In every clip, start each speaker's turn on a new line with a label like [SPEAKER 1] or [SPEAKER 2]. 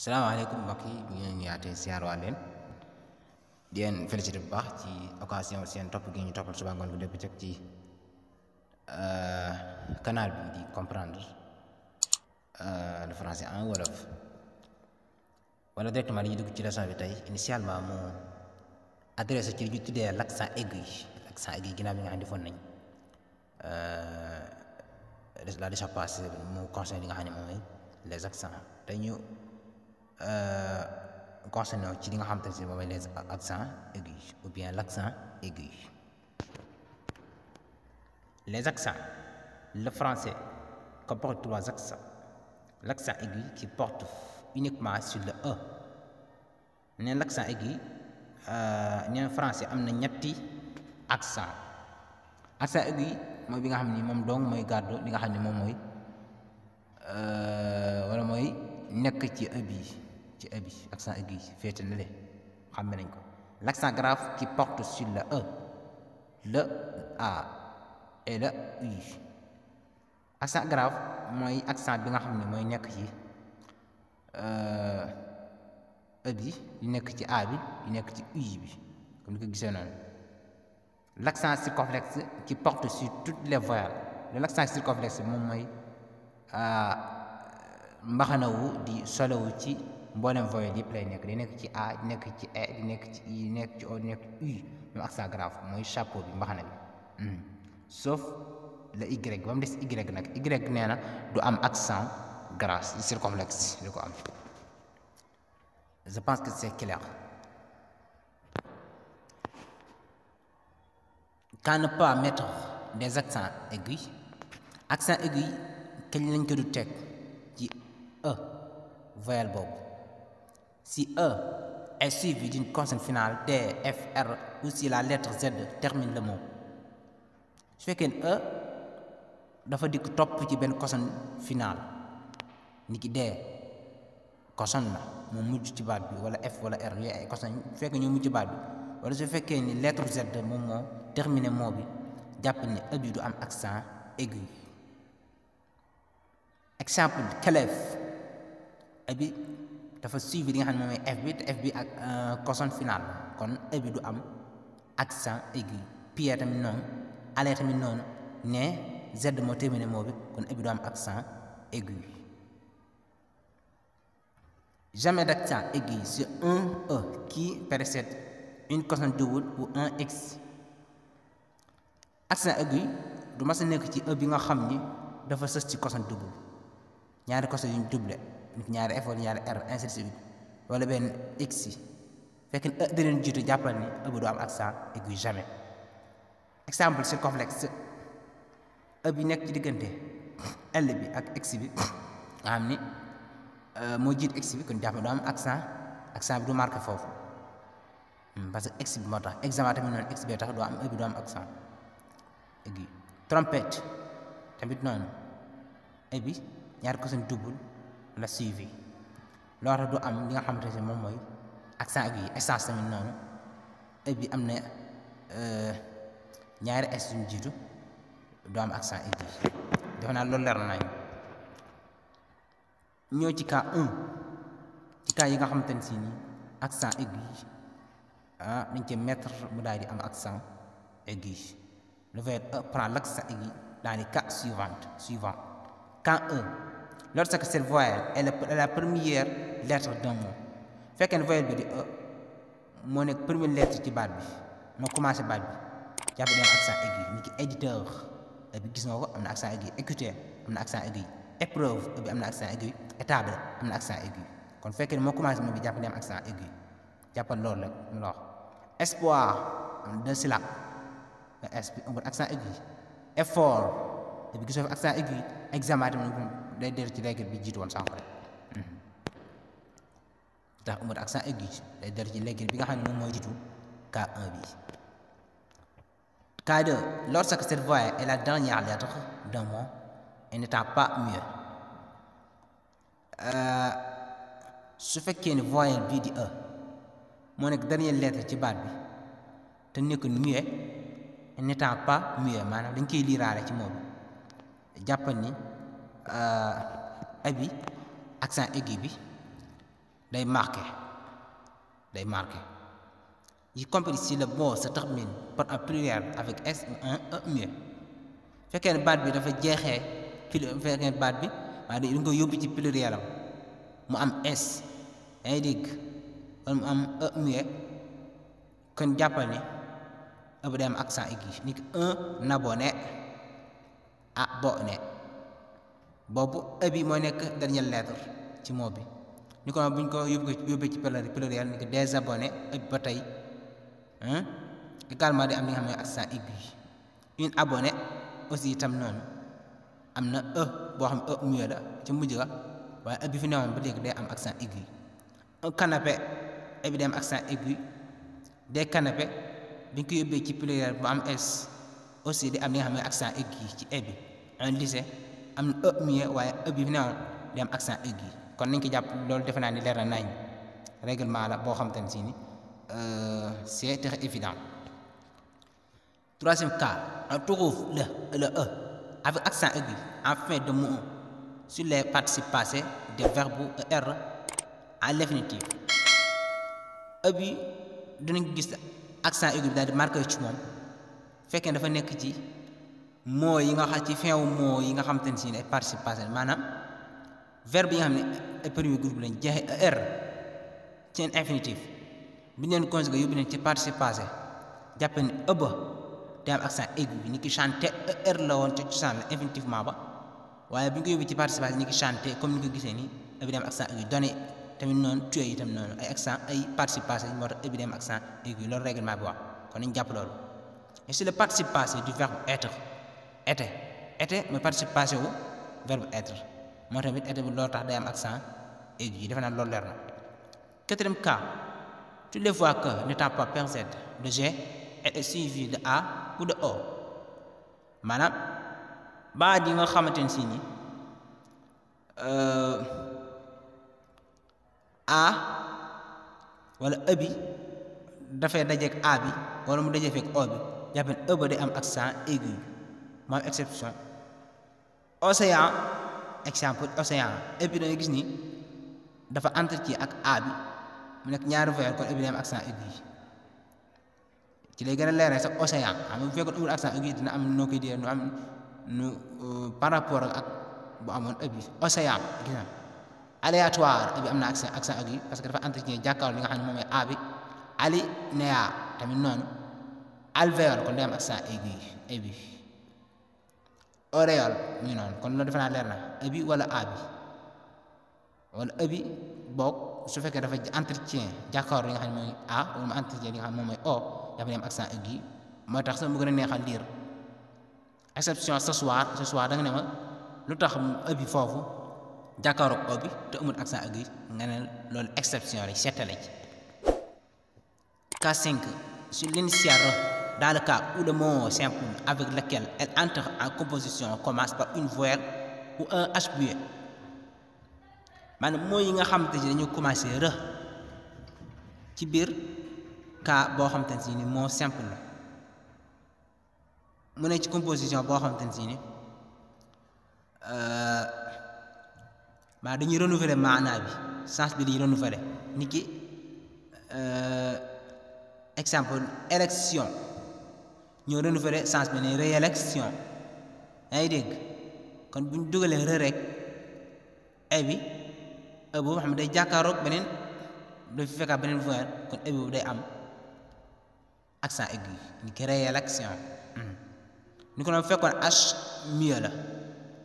[SPEAKER 1] salaamaaleykum mbokk yi ñu ngi leen yaatee siyaar waa leen di leen félicité bu baax ci occasion seen topp gi ñu toppal suba ngoon bu dëpp cëg ci canal bi di comprendre le français en wolof wala directement dañuy dugg ci leçon bi tey initialement mu adressé ci li ñu tuddee l'accent aigu ginnaaw bi nga xam ne defoon nañ la déjà passé mu concerné li nga xam ne moom mooy les accents tey ñu concerné ci li nga xam te ne moom mooy les accents aigus ou bien l'accent aigu. Les accents, le français comporte 3 accents. L'accent aigu qui porte uniquement sur le E. Nee l'accent aigu nee français am na ñetti accent. Accent aigu mooy bi nga xam ni moom dong mooy gàddu li nga xam ne moom mooy wala mooy nekk ci E bi accent aigu féete na le xam nañ ko. L'accent grave qui porte sur le E, le A et le U. Accent grave mooy accent bi nga xam ne mooy nekk ci E bi di nekk ci A bi di nekk ci U bi comme ni ko gisee noonu. L'accent circonflexe qui porte sur toutes les voyelles. L'accent circonflexe moom mooy mbaxanawu di solowu ci mboolem voyelle yëpp lay nekk di nekk ci A di nekk ci E di nekk ci I di nekk ci O di nekk ci U moom accent grave mooy chapeau bi mbaxana bi sauf le Y ba mu des Y nag Y nee na du am accent grave circonflexe du ko am. Je pense que c'est clair. Qu'à ne pas mettre des accents aigus, accent aigu kañ lañ ko du teg ci E voyelle boobu. Si E est suivi d'une consonne finale D, F, R ou si la lettre Z termine le mot. su fekkee ne E dafa dikk topp ci benn consonne finale ni ki D consonne la moo mujj ci baat bi wala F wala R yooyu ay consonne su fekkee ñoo mujj ci baat bi wala su fekkee ni lettre Z moom moo terminé mot bi jàpp ne E bi du am accent aigu. Exemple kelef E bi dafa suivi li nga xam ne moom mooy F bi te F bi ak consonne finale kon E bi du am accent aigu. Pierre tamit noonu ale tamit noonu ne Z moo terminé mot bi kon E bi du am accent aigu. Jamais d'accent aigu sur un E qui précède une consonne double ou un X. Accent aigu du mas a nekk ci E bi nga xam ni dafa sës ci consonne double ñaari consonne yu ñu doublé ñaari F wala ñaari R ainsi de suite wala benn X yi fekk ne E da leen jiitu jàppal ni E bi du am accent aigu jamais. Exemple circonflexe E bi nekk ci diggante L bi ak X bi nga xam ni moo jiit X bi kon jàpp du am accent bi du marqué foofu parce que X bi moo tax examen tamit noonu X bi tax doo am E bi du am accent aigu. Trompette tamit noonu E bi ñaari consonne double la suivi loolu du am li nga xamante ne moom mooy accent aigu yi. Essence tamit noonu E bi am na ñaari S yu jiitu du am accent aigu. defe naa loolu leer na nañu. ñëw ci cas 1 ci cas yi nga xamante ne si nii accent aigu yi dañ ci mettre mu daal di am accent aigu. Le verbe E prend l'accent aigu dans les cas suivants. Cas 1, lorsque cette voyelle est la première lettre d'un mot. Fekkee ne voyelle bi di E moo nekk première lettre ci baat bi moo commencé baat bi jàpp di am accent aigu ni ki éditeur E bi gis nga ko am na accent aigu. Écouteur am na accent aigu. Épreuve E bi am na accent aigu. Étable am na accent aigu. kon fekkee ne moo commencé moom bi jàpp di am accent aigu jàppal loolu rek mu la wax. Espoir am na 2 syllabes S bi amul accent aigu. Effort E bi gisoo fi accent aigu. Examen tamit day dellu ci léegi bi jiitu woon sànq rek tax amul accent aigu day dellu ci léegi bi nga xam ne moom mooy jiitu cas 1 bi. Cas 2, lorsque cette voyelle est la dernière lettre d'un mot et n'étant pas muet. su fekkee ne voyelle bii di E moo nekk dernière lettre ci baat bi te nekkul muet et n'étant pas muet maanaam dañ koy liiraale ci moom jàppal ni E bi accent aigu bi day marqué y compris si le mot se termine par un pluriel avec s ou un e muet fekkee ne baat bi dafa jeexee fekkee baat bi waaye dañ ko yóbbu ci pluriel am mu am s yaa ngi dégg wala mu am e muet kon jàppal ni e bi day am accent aigu ni ki un abonné abonné boobu e bi mooy nekk dernière lettre ci mot bi ni ko buñ ko yóbbee ci pluriel ni ki des abonnés e bi ba tey également day am li nga xam ne accent aigu une abonnée aussi itam noonu am na e boo xam e muet la ci mujj ga waaye e bi fi newoon ba léegi day am accent aigu un canapé e bi day am accent aigu des canapés bi ñu ko yóbbee ci pluriel bu am s aussi day am li nga xam ne accent aigu ci e bi un lycée am na e muet waaye e bi fi newoon day am accent aigu kon nañ ko jàpp loolu defe naa ni leer na nañ règlement la boo xam te ne si ni c'est très évident. Troisième cas, on trouve le E avec accent aigu en fin de mot sur les participes passés des verbes ER à l'infinitif. E bi dinañ gis accent aigu bi daal di marqué ci moom fekkee dafa nekk ci mots yi nga xam ci fin wu mots yi nga xam te ne si ne ay participes passés maanaam verbe yi nga xam ne ay premier groupe lañ jeexee ER ci infinitif bi ñu leen conjugué yóbbu leen ci participe passé jàppe ne ëba day am accent aigu bi ni ki chanté er la woon ca cosaan la infinitivement ba waaye bi ñu ko yóbbu ci participe passé ni ki chanté comme ni ko gisee nii ëbi day am accent aigu donné tamit noonu tué itam noonu ay accent ay participe passé moo tax ëbi day am accent aigu loolu règlement bi wax kon nañu jàpp loolu et c'est le participe passé du verbe être été mooy participe passé wu verbe être moo tamit été bi loolu tax day am accent aigu yi defe naa loolu leer na. Quatrième cas, toutes les fois que n'étant pas précède de G est suivi de A ou de O maanaam baat yi nga xamante ne si ni A wala E bi dafay dajeek A bi wala mu dajee fekk O bi jàppen E ba day am accent aigu moom exception océan exemple océan E bi danga gis ni dafa entretien ak A bi mu nekk ñaari voyelle kon E bi day am accent aigu ci lay gën a leeral sax océan xam nga bu fekkoon amul accent aigu dina am noo koy dee nu am nu par rapport ak bu amoon E bi océan gis na aléatoire E bi am na accent aigu parce que dafa entretien jàkkaarloo li nga xam ne moom mooy A bi alinéa tamit noonu alvéole kon day am accent aigu E bi auréole mu ngi noonu kon loolu defe naa leer na E bi wala A bi wala E bi boog su fekkee dafa entretien jàkkaarloo li nga xam ne mooy A wala mu entretien li nga xam ne moom mooy O dafa am accent aigu mooy tax sax mu gën a neexal lire exception ce soir da nga ne ma lu tax E bi foofu jàkkaarloog O bi te amul accent aigu nga ne loolu exception la seetale ci. Cas 5 sur l'initiale dans le cas où le mot simple avec lequel elle entre en composition commence par une voyelle ou un H muet maanaam mooy yi nga xamante ne dañu commencé rë ci biir cas boo xamante ne si ni moo simple la mu ne ci composition boo xamante ne si ni maa dañuy renouveler maanaa bi sens bi dañuy renouveler ni ki exemple élection ñoo renouveler sens bi ne réélection yaa ngi dégg kon bu ñu dugalee rë rek e bi e boobu xam ne day jàkkaaroog beneen da fi fekkaat beneen voyelle kon e boobu day am accent aigu ni ki réélection ni ko noonu fekkoon H muet la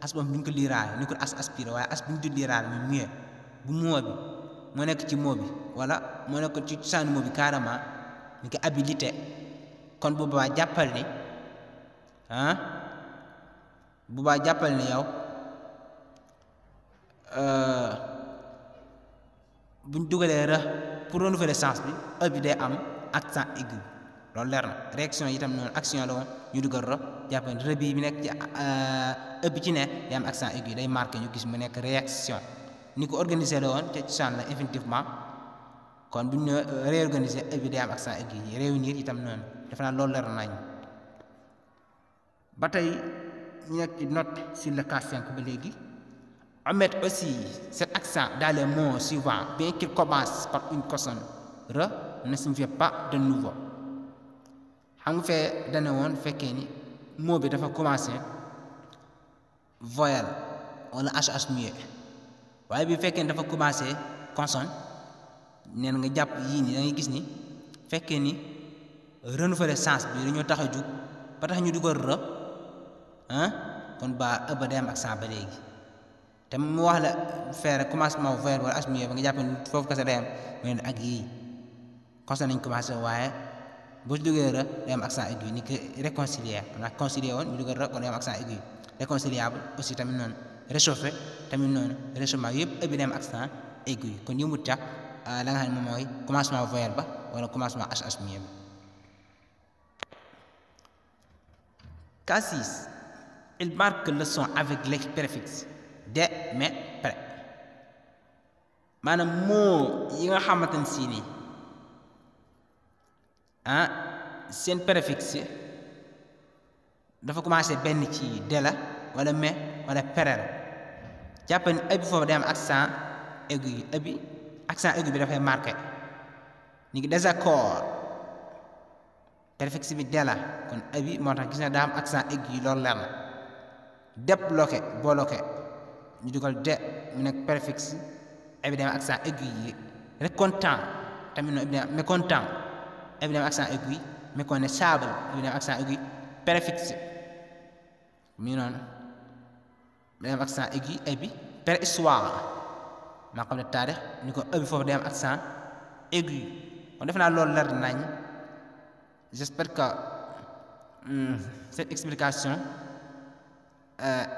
[SPEAKER 1] as boobu bu ñu ko liiraale ni ko as aspiré waaye as bu ñu dul liiraale mu muet bu moo bi moo nekk ci moo bi wala moo nekk ci cosaanu moo bi carrément ni ki habilité kon bu boobaa jàppal ni bu boobaa jàppal ni yow bu ñu dugalee ra pour renouveler sens bi e bi day am accent aigu loolu leer na réaction yi itam noonu action la woon ñu dugal ra jàpp ne rë bi nekk ci e bi ci ne day am accent aigu day marqué ñu gis mu nekk réaction ni ko organisé la woon te cosaan la infinitivement kon bu ñu réorganisé e bi day am accent aigu yi réunir itam noonu defe naa loolu leer nañ ba tey ñu nekk ci note sur le cas 5 ba léegi On met aussi cet accent dans les mots suivants, bien qu'il commence par une consonne. Re ne signifie pas de nouveau. xam nga fee dane woon fekkee ni mot bi dafa commencé voyelle wala hh muet waaye bi fekkee ni dafa commencé consonne neen nga jàpp yii ni da ngay gis ni fekkee ni renouveler sens bi dañoo tax a jug ba tax ñu dugal re kon ba ëbba day am accent ba léegi te mu wax la faire commencement voyelle wala hh muet ba nga jàpp ni foofu kese day am mu ne ak yii consonne nañ commencé waaye boo duggee re day am accent aigu ni que réconcilier ndax concilier woon ñu dugal re kon day am accent aigu réconciliable aussi tamit noonu réchauffé tamit noonu réchauffement yëpp ëpp day am accent aigu kon yëmut ca la nga xam ne moom mooy commencement voyelle ba wala commencement hh muet ba. Cas 6, il marque le son avec les préfixes de mais près maanaam moo yi nga xamante ne si nii seen préfixe dafa commencé benn ci de la wala mais wala pere la jàpp ni ëpp foofu day am accent aigu yi ëppi accent aigu bi dafay marqué ni ngi désaccord préfixe bi de la kon ëppi moo tax gis na daa am accent aigu yi loolu leer na débloqué bloqué ñu dugal de mu nekk préfixe ëppi day am accent aigu yi recontent tamit noonu ëppi day am mécontent ëppi day am accent aigu yi méconnaissable ëppi day am accent aigu yi préfixe mi noonu day am accent aigu ëppi préhistoire maa xam ne taarix ni ko ëppi foofu day am accent aigu kon def naa loolu leer nañ j'espère que cette explication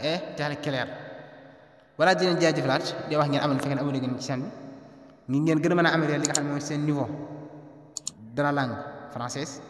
[SPEAKER 1] est très claire voilà di leen jaajëfalaat di wax ngeen amoon fekkee abonné ngeen ci chaîne bi ngeen gën a mën a améliorer li nga xam ne mooy seen niveau de la langue française